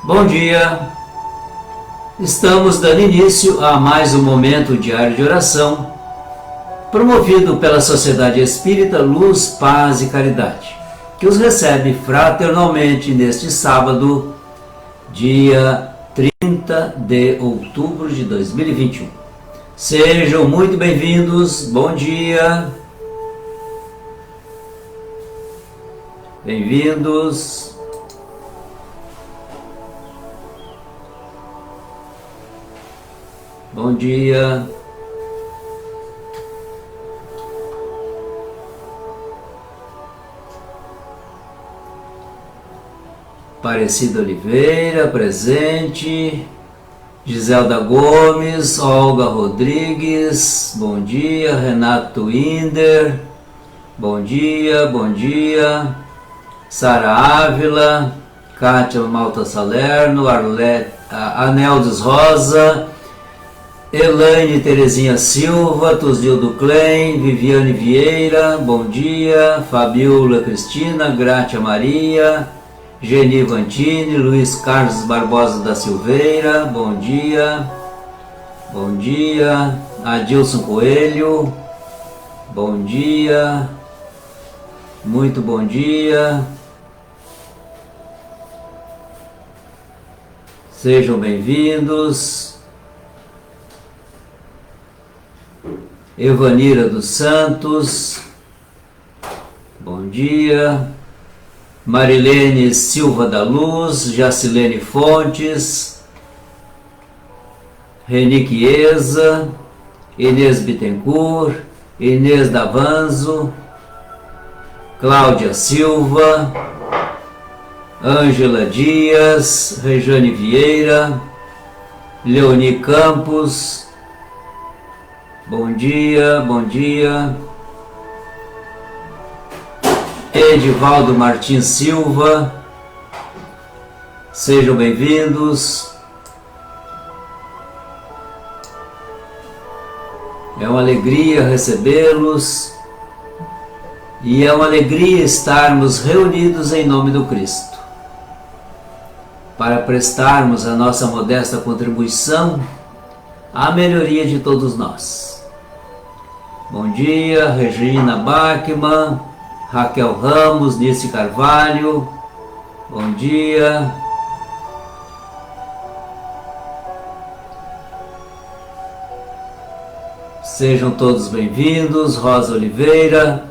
Bom dia! Estamos dando início a mais um momento diário de oração, promovido pela Sociedade Espírita Luz, Paz e Caridade, que os recebe fraternalmente neste sábado, dia 30 de outubro de 2021. Sejam muito bem-vindos, bom dia! Bem-vindos! Bom dia. Aparecida Oliveira, presente. Giselda Gomes, Olga Rodrigues, bom dia. Renato Inder, bom dia, bom dia. Sara Ávila, Kátia Malta Salerno, Aneldes Rosa, Elaine Terezinha Silva, Tuzildo Klein, Viviane Vieira, bom dia. Fabiola Cristina, Grátia Maria, Geni Vantini, Luiz Carlos Barbosa da Silveira, bom dia. Bom dia. Adilson Coelho, bom dia. Muito bom dia. Sejam bem-vindos. Evanira dos Santos, bom dia. Marilene Silva da Luz, Jacilene Fontes, Reni Chiesa, Inês Bittencourt, Inês Davanzo, Cláudia Silva, Ângela Dias, Rejane Vieira, Leoni Campos, bom dia, bom dia. Edivaldo Martins Silva, sejam bem-vindos. É uma alegria recebê-los e é uma alegria estarmos reunidos em nome do Cristo, para prestarmos a nossa modesta contribuição à melhoria de todos nós. Bom dia, Regina Bachmann, Raquel Ramos, Nice Carvalho, bom dia. Sejam todos bem-vindos. Rosa Oliveira,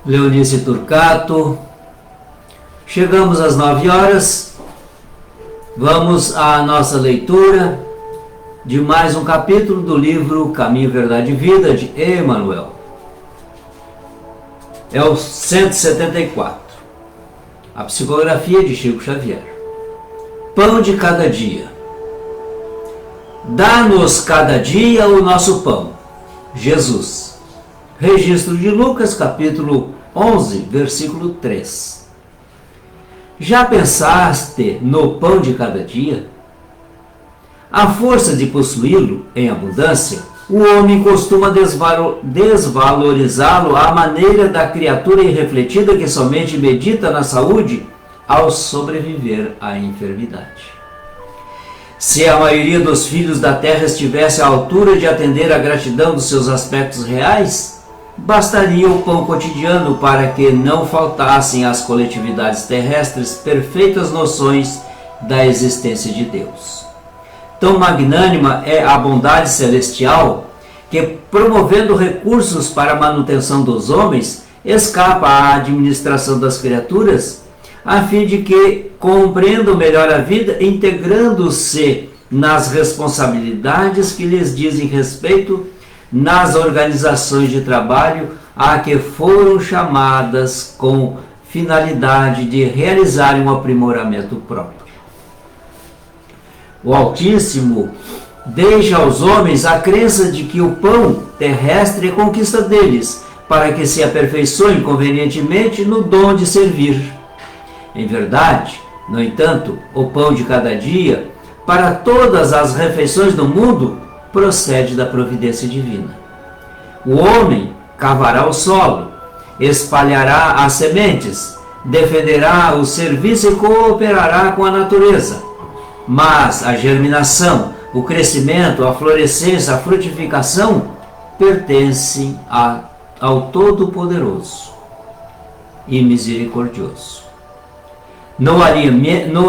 Leonice Turcato. Chegamos às 9 horas, vamos à nossa leitura de mais um capítulo do livro Caminho, Verdade e Vida, de Emmanuel. É o 174, a psicografia de Chico Xavier. Pão de cada dia. Dá-nos cada dia o nosso pão. Jesus. Registro de Lucas, capítulo 11, versículo 3. Já pensaste no pão de cada dia? À força de possuí-lo em abundância, o homem costuma desvalorizá-lo à maneira da criatura irrefletida que somente medita na saúde ao sobreviver à enfermidade. Se a maioria dos filhos da terra estivesse à altura de atender à gratidão dos seus aspectos reais, bastaria o pão cotidiano para que não faltassem às coletividades terrestres perfeitas noções da existência de Deus. Tão magnânima é a bondade celestial que, promovendo recursos para a manutenção dos homens, escapa à administração das criaturas, a fim de que compreendam melhor a vida, integrando-se nas responsabilidades que lhes dizem respeito nas organizações de trabalho a que foram chamadas com finalidade de realizarem um aprimoramento próprio. O Altíssimo deixa aos homens a crença de que o pão terrestre é conquista deles, para que se aperfeiçoem convenientemente no dom de servir. Em verdade, no entanto, o pão de cada dia, para todas as refeições do mundo, procede da providência divina. O homem cavará o solo, espalhará as sementes, defenderá o serviço e cooperará com a natureza. Mas a germinação, o crescimento, a florescência, a frutificação pertencem ao Todo-Poderoso e Misericordioso. No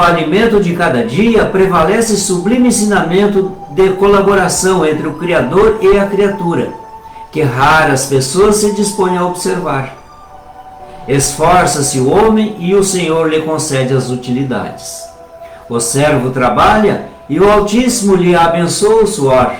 alimento de cada dia prevalece sublime ensinamento de colaboração entre o Criador e a criatura, que raras pessoas se dispõem a observar. Esforça-se o homem e o Senhor lhe concede as utilidades. O servo trabalha e o Altíssimo lhe abençoa o suor.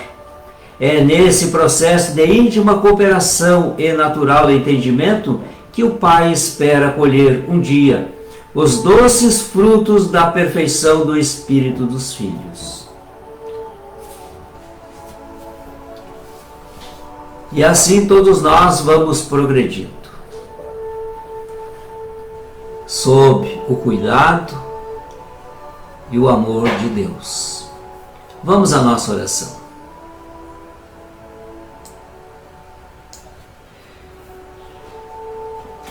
É nesse processo de íntima cooperação e natural entendimento que o Pai espera colher um dia os doces frutos da perfeição do Espírito dos filhos. E assim todos nós vamos progredindo, sob o cuidado e o amor de Deus. Vamos à nossa oração.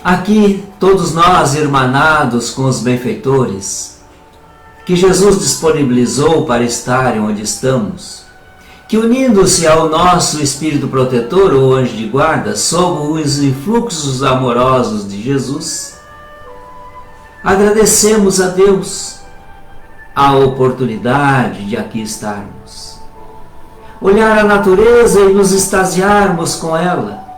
Aqui, todos nós, irmanados com os benfeitores, que Jesus disponibilizou para estarem onde estamos, que unindo-se ao nosso Espírito Protetor ou Anjo de Guarda, sob os influxos amorosos de Jesus, agradecemos a Deus a oportunidade de aqui estarmos, olhar a natureza e nos extasiarmos com ela,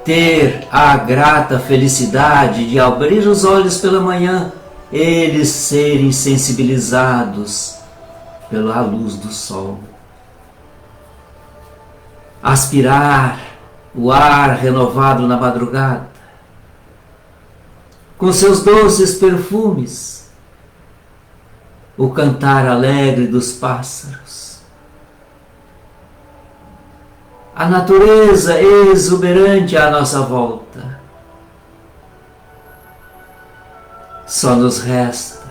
ter a grata felicidade de abrir os olhos pela manhã, eles serem sensibilizados pela luz do sol, aspirar o ar renovado na madrugada, com seus doces perfumes, o cantar alegre dos pássaros, a natureza exuberante à nossa volta. Só nos resta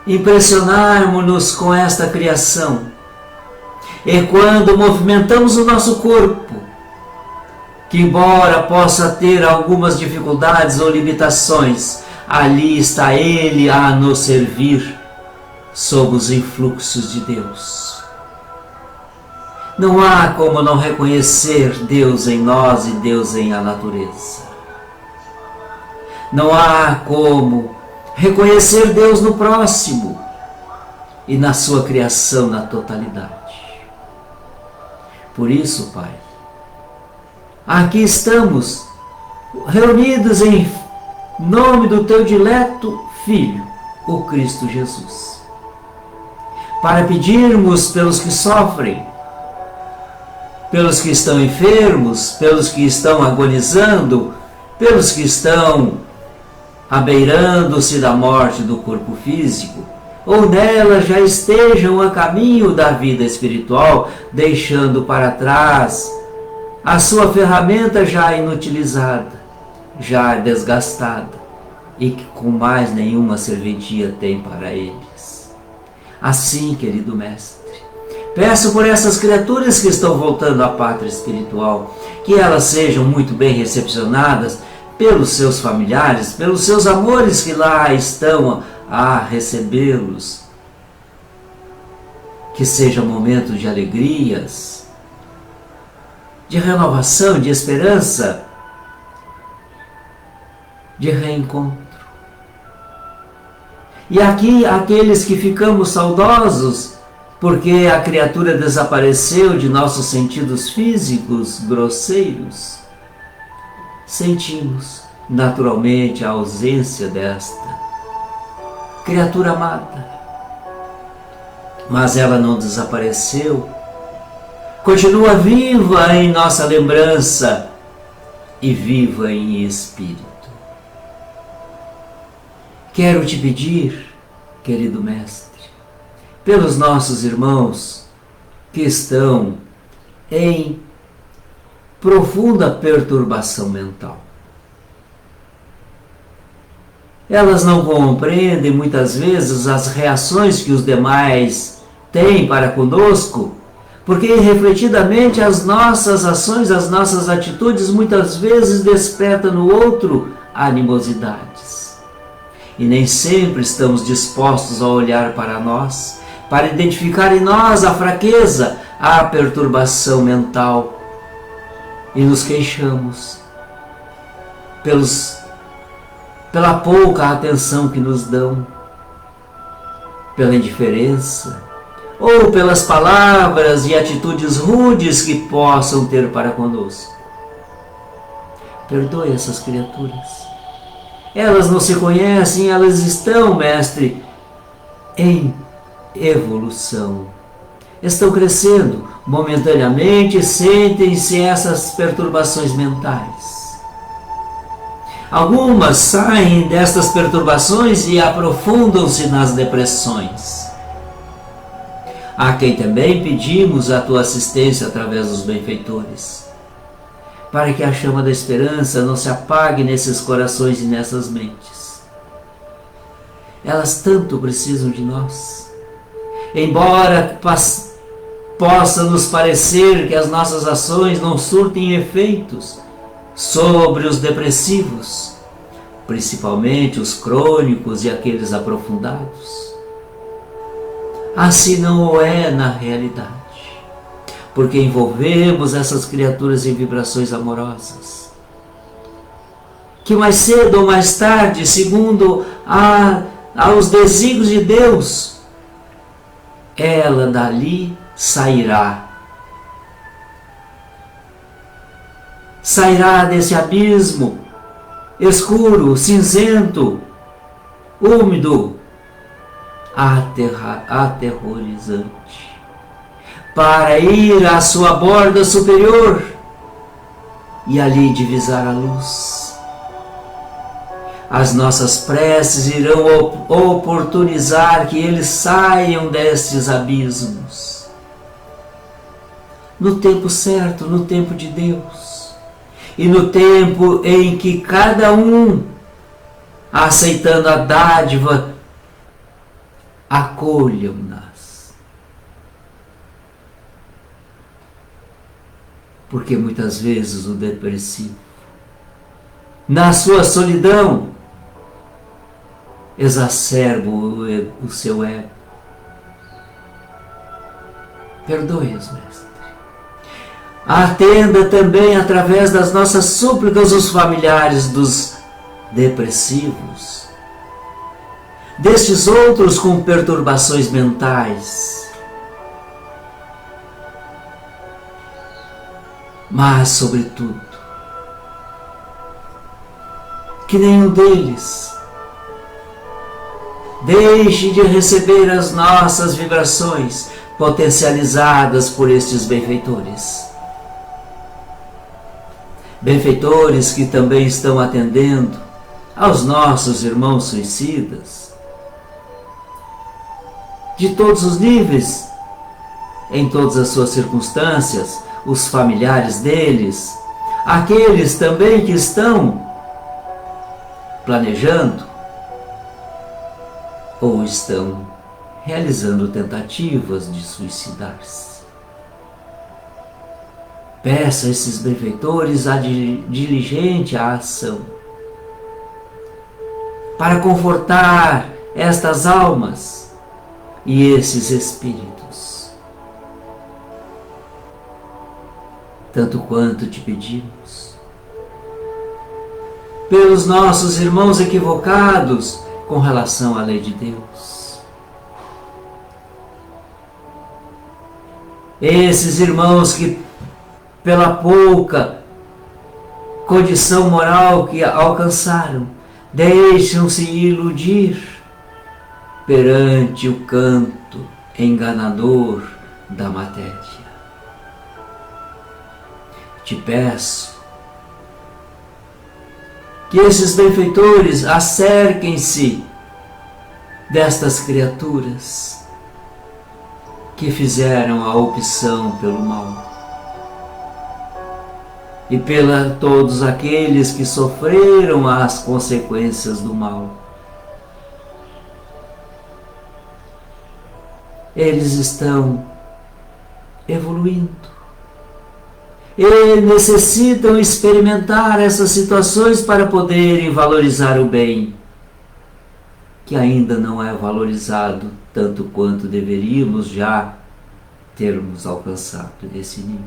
impressionarmos-nos com esta criação. E quando movimentamos o nosso corpo, que embora possa ter algumas dificuldades ou limitações, ali está Ele a nos servir sob os influxos de Deus. Não há como não reconhecer Deus em nós e Deus em a natureza. Não há como reconhecer Deus no próximo e na sua criação na totalidade. Por isso, Pai, aqui estamos reunidos em nome do Teu dileto Filho, o Cristo Jesus, para pedirmos pelos que sofrem, pelos que estão enfermos, pelos que estão agonizando, pelos que estão abeirando-se da morte do corpo físico, ou nela já estejam a caminho da vida espiritual, deixando para trás a sua ferramenta já inutilizada, já desgastada, e que com mais nenhuma serventia tem para eles. Assim, querido Mestre, peço por essas criaturas que estão voltando à pátria espiritual, que elas sejam muito bem recepcionadas pelos seus familiares, pelos seus amores que lá estão a recebê-los. Que seja um momento de alegrias, de renovação, de esperança, de reencontro. E aqui, aqueles que ficamos saudosos, porque a criatura desapareceu de nossos sentidos físicos grosseiros, sentimos naturalmente a ausência desta criatura amada. Mas ela não desapareceu, continua viva em nossa lembrança e viva em espírito. Quero te pedir, querido Mestre, pelos nossos irmãos que estão em profunda perturbação mental. Elas não compreendem muitas vezes as reações que os demais têm para conosco, Porque refletidamente as nossas ações, as nossas atitudes muitas vezes despertam no outro animosidades. E nem sempre estamos dispostos a olhar para nós, para identificar em nós a fraqueza, a perturbação mental, e nos queixamos pela pouca atenção que nos dão, pela indiferença, ou pelas palavras e atitudes rudes que possam ter para conosco. Perdoe essas criaturas. Elas não se conhecem, elas estão, mestre, em evolução. Estão crescendo, momentaneamente sentem-se essas perturbações mentais. Algumas saem destas perturbações e aprofundam-se nas depressões. Há quem também pedimos a tua assistência através dos benfeitores, para que a chama da esperança não se apague nesses corações e nessas mentes. Elas tanto precisam de nós. Embora possa nos parecer que as nossas ações não surtem efeitos sobre os depressivos, principalmente os crônicos e aqueles aprofundados, assim não o é na realidade, porque envolvemos essas criaturas em vibrações amorosas, que mais cedo ou mais tarde, segundo aos desígnios de Deus, ela dali sairá desse abismo escuro, cinzento, úmido, aterrorizante, para ir à sua borda superior e ali divisar a luz. As nossas preces irão oportunizar que eles saiam destes abismos, no tempo certo, no tempo de Deus, e no tempo em que cada um, aceitando a dádiva, acolham-nas. Porque muitas vezes o depressivo, na sua solidão, exacerba o seu ego. Perdoe-os, mestre. Atenda também através das nossas súplicas os familiares dos depressivos, destes outros com perturbações mentais, mas, sobretudo, que nenhum deles deixe de receber as nossas vibrações potencializadas por estes benfeitores. Benfeitores que também estão atendendo aos nossos irmãos suicidas, de todos os níveis, em todas as suas circunstâncias, os familiares deles, aqueles também que estão planejando ou estão realizando tentativas de suicidar-se. Peça a esses benfeitores a diligente ação para confortar estas almas e esses espíritos, tanto quanto te pedimos, pelos nossos irmãos equivocados com relação à lei de Deus. Esses irmãos que, pela pouca condição moral que alcançaram, deixam-se iludir perante o canto enganador da matéria. Te peço que esses benfeitores acerquem-se destas criaturas que fizeram a opção pelo mal, e pela todos aqueles que sofreram as consequências do mal. Eles estão evoluindo. E necessitam experimentar essas situações para poderem valorizar o bem, que ainda não é valorizado tanto quanto deveríamos já termos alcançado esse nível.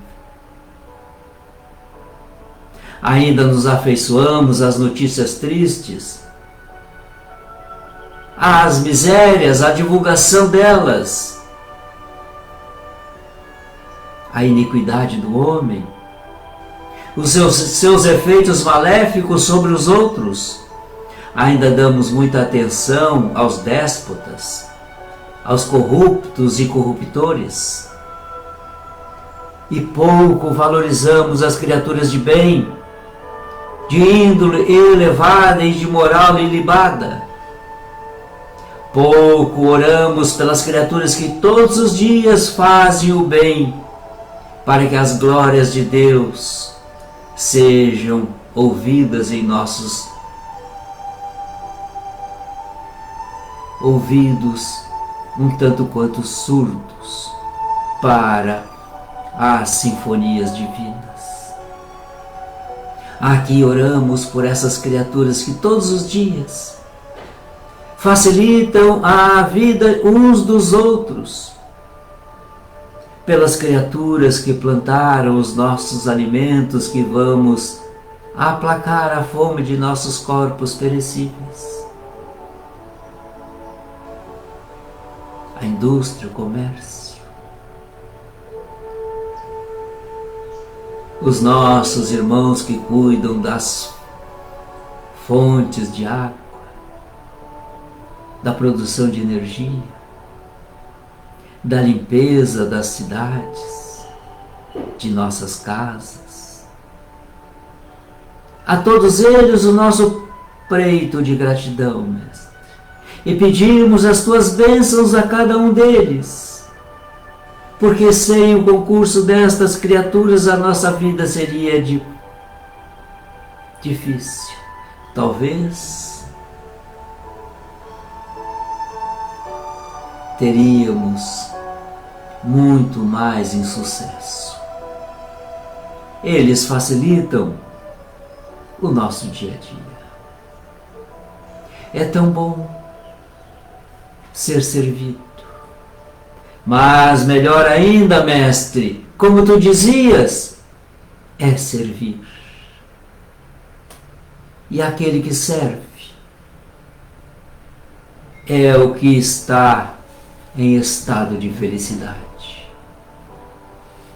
Ainda nos afeiçoamos às notícias tristes, às misérias, à divulgação delas, à iniquidade do homem, os seus efeitos maléficos sobre os outros. Ainda damos muita atenção aos déspotas, aos corruptos e corruptores, e pouco valorizamos as criaturas de bem, de índole elevada e de moral ilibada. Pouco oramos pelas criaturas que todos os dias fazem o bem, para que as glórias de Deus sejam ouvidas em nossos ouvidos, um tanto quanto surdos, para as sinfonias divinas. Aqui oramos por essas criaturas que todos os dias facilitam a vida uns dos outros, pelas criaturas que plantaram os nossos alimentos, que vamos aplacar a fome de nossos corpos perecíveis. A indústria, o comércio, os nossos irmãos que cuidam das fontes de água, da produção de energia, da limpeza das cidades, de nossas casas. A todos eles o nosso preito de gratidão, Mestre. E pedimos as tuas bênçãos a cada um deles, porque sem o concurso destas criaturas a nossa vida seria difícil. Talvez teríamos muito mais insucesso. Eles facilitam o nosso dia a dia. É tão bom ser servido. Mas melhor ainda, Mestre, como tu dizias, é servir. E aquele que serve é o que está em estado de felicidade,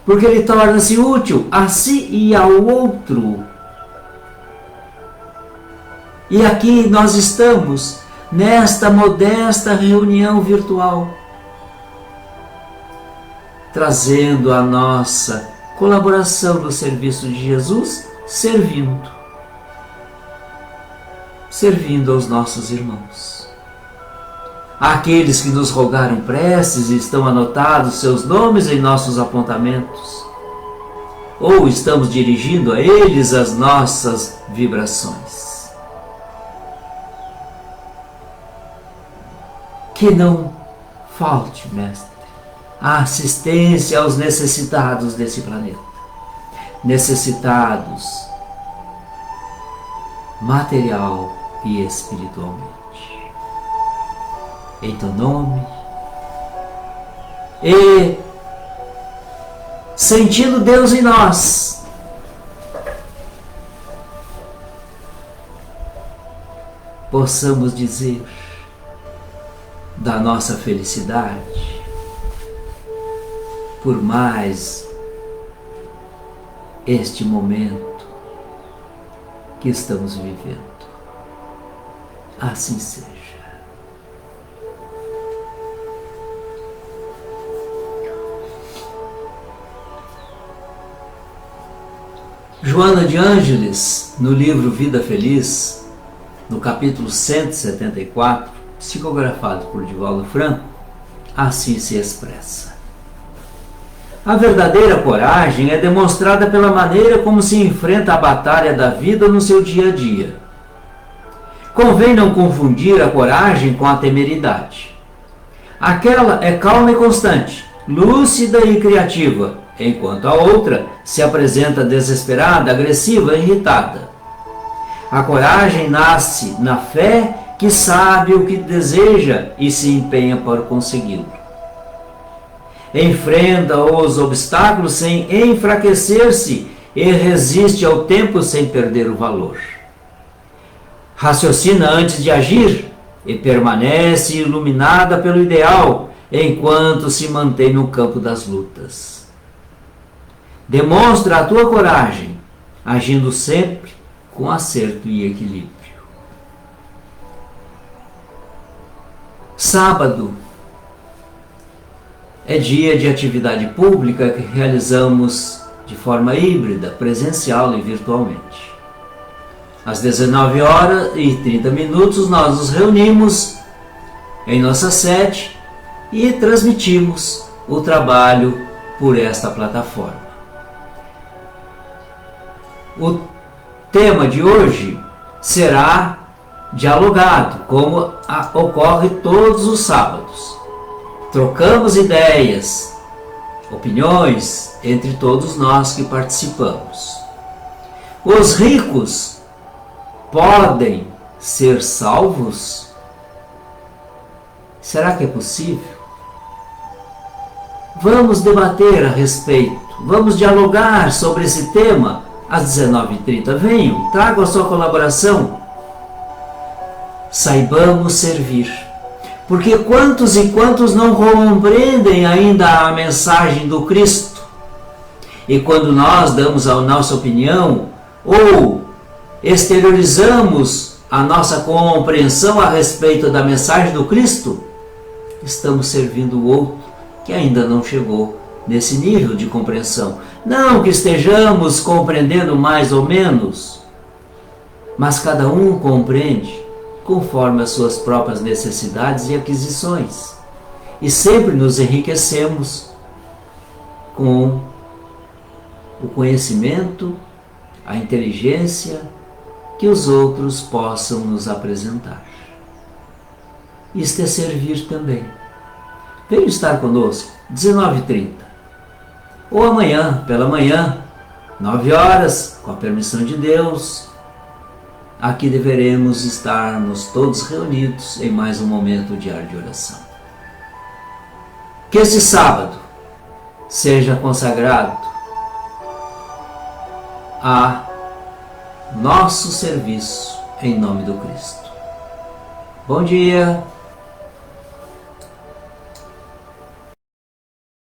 porque ele torna-se útil a si e ao outro. E aqui nós estamos nesta modesta reunião virtual, trazendo a nossa colaboração no serviço de Jesus, servindo aos nossos irmãos. Aqueles que nos rogaram preces e estão anotados seus nomes em nossos apontamentos, ou estamos dirigindo a eles as nossas vibrações. Que não falte, Mestre, a assistência aos necessitados desse planeta, necessitados material e espiritualmente. Em teu nome, e sentindo Deus em nós, possamos dizer da nossa felicidade por mais este momento que estamos vivendo. Assim seja. Joana de Ângeles, no livro Vida Feliz, no capítulo 174, psicografado por Divaldo Franco, assim se expressa: a verdadeira coragem é demonstrada pela maneira como se enfrenta a batalha da vida no seu dia a dia. Convém não confundir a coragem com a temeridade. Aquela é calma e constante, lúcida e criativa, enquanto a outra se apresenta desesperada, agressiva e irritada. A coragem nasce na fé que sabe o que deseja e se empenha para consegui-lo. Enfrenta os obstáculos sem enfraquecer-se e resiste ao tempo sem perder o valor. Raciocina antes de agir e permanece iluminada pelo ideal enquanto se mantém no campo das lutas. Demonstra a tua coragem, agindo sempre com acerto e equilíbrio. Sábado é dia de atividade pública que realizamos de forma híbrida, presencial e virtualmente. Às 19h30 nós nos reunimos em nossa sede e transmitimos o trabalho por esta plataforma. O tema de hoje será dialogado, como ocorre todos os sábados. Trocamos ideias, opiniões entre todos nós que participamos. Os ricos podem ser salvos? Será que é possível? Vamos debater a respeito, vamos dialogar sobre esse tema às 19h30. Venham, tragam a sua colaboração. Saibamos servir. Porque quantos e quantos não compreendem ainda a mensagem do Cristo? E quando nós damos a nossa opinião ou exteriorizamos a nossa compreensão a respeito da mensagem do Cristo, estamos servindo o outro que ainda não chegou nesse nível de compreensão. Não que estejamos compreendendo mais ou menos, mas cada um compreende conforme as suas próprias necessidades e aquisições. E sempre nos enriquecemos com o conhecimento, a inteligência que os outros possam nos apresentar. Isto é servir também. Venha estar conosco, 19h30. Ou amanhã, pela manhã, 9h, com a permissão de Deus. Aqui deveremos estarmos todos reunidos em mais um momento diário de oração. Que esse sábado seja consagrado a nosso serviço em nome do Cristo. Bom dia!